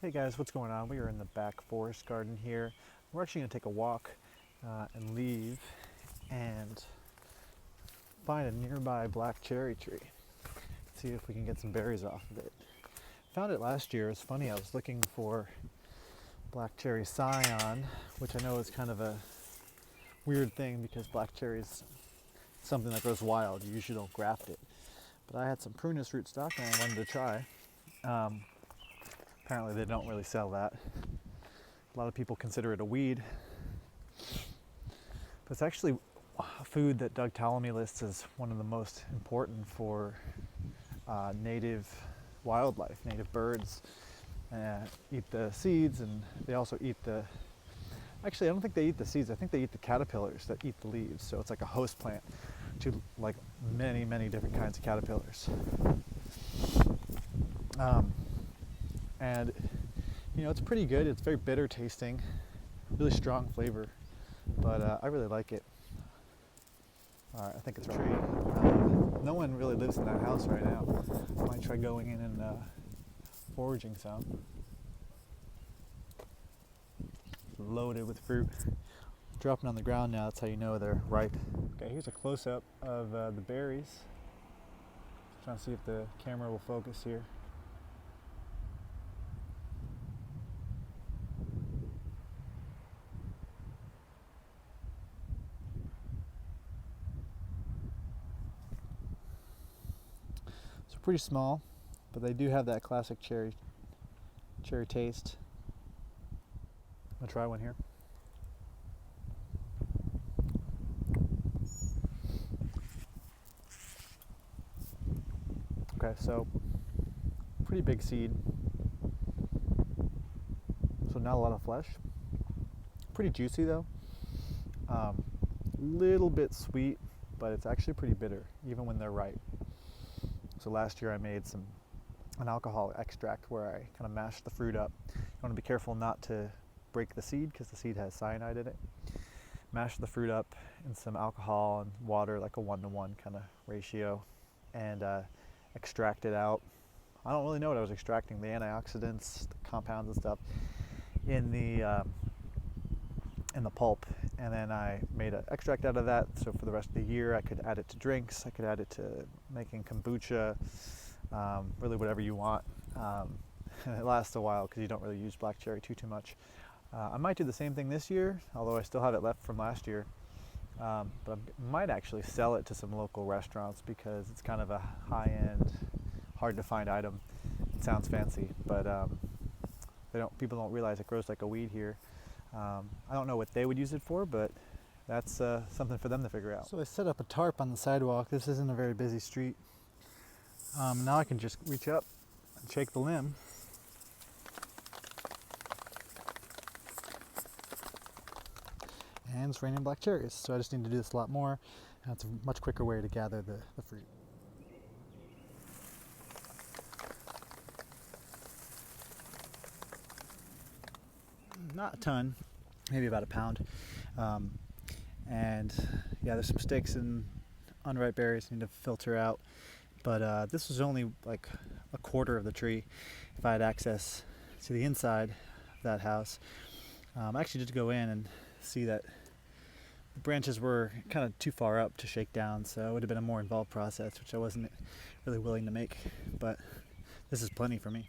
Hey guys, what's going on? We are in the back forest garden here. We're actually going to take a walk and leave and find a nearby black cherry tree. See if we can get some berries off of it. Found it last year. It's funny, I was looking for black cherry scion, which I know is kind of a weird thing because black cherry is something that grows wild. You usually don't graft it. But I had some Prunus rootstock and I wanted to try. Apparently they don't really sell that. A lot of people consider it a weed. But it's actually a food that Doug Ptolemy lists as one of the most important for native wildlife. Native birds eat the seeds, and they also eat actually I don't think they eat the seeds, I think they eat the caterpillars that eat the leaves. So it's like a host plant to like many different kinds of caterpillars. And you know, it's pretty good. It's very bitter tasting, really strong flavor, but I really like it. All right, I think it's a tree. No one really lives in that house right now. I might try going in and foraging some. Loaded with fruit. Dropping on the ground now, that's how you know they're ripe. Okay, here's a close-up of the berries. Trying to see if the camera will focus here. So pretty small, but they do have that classic cherry taste. I'm gonna try one here. Okay, so pretty big seed. So not a lot of flesh. Pretty juicy though. Little bit sweet, but it's actually pretty bitter, even when they're ripe. So last year I made an alcohol extract where I kind of mashed the fruit up. You want to be careful not to break the seed because the seed has cyanide in it. Mash the fruit up in some alcohol and water, like a 1-to-1 kind of ratio, and extract it out. I don't really know what I was extracting, the antioxidants, the compounds and stuff in the pulp, and then I made an extract out of that, so for the rest of the year I could add it to drinks, I could add it to making kombucha, really whatever you want. And it lasts a while because you don't really use black cherry too much. I might do the same thing this year, although I still have it left from last year. But I might actually sell it to some local restaurants because it's kind of a high-end, hard-to-find item. It sounds fancy, but people don't realize it grows like a weed here. I don't know what they would use it for, but that's something for them to figure out. So I set up a tarp on the sidewalk. This isn't a very busy street. Now I can just reach up and shake the limb. And it's raining black cherries, so I just need to do this a lot more, and it's a much quicker way to gather the fruit. Not a ton, maybe about a pound. And yeah, there's some sticks and unripe berries I need to filter out, but this was only like a quarter of the tree. If I had access to the inside of that house, I actually did go in and see that the branches were kind of too far up to shake down, so it would have been a more involved process, which I wasn't really willing to make, but this is plenty for me.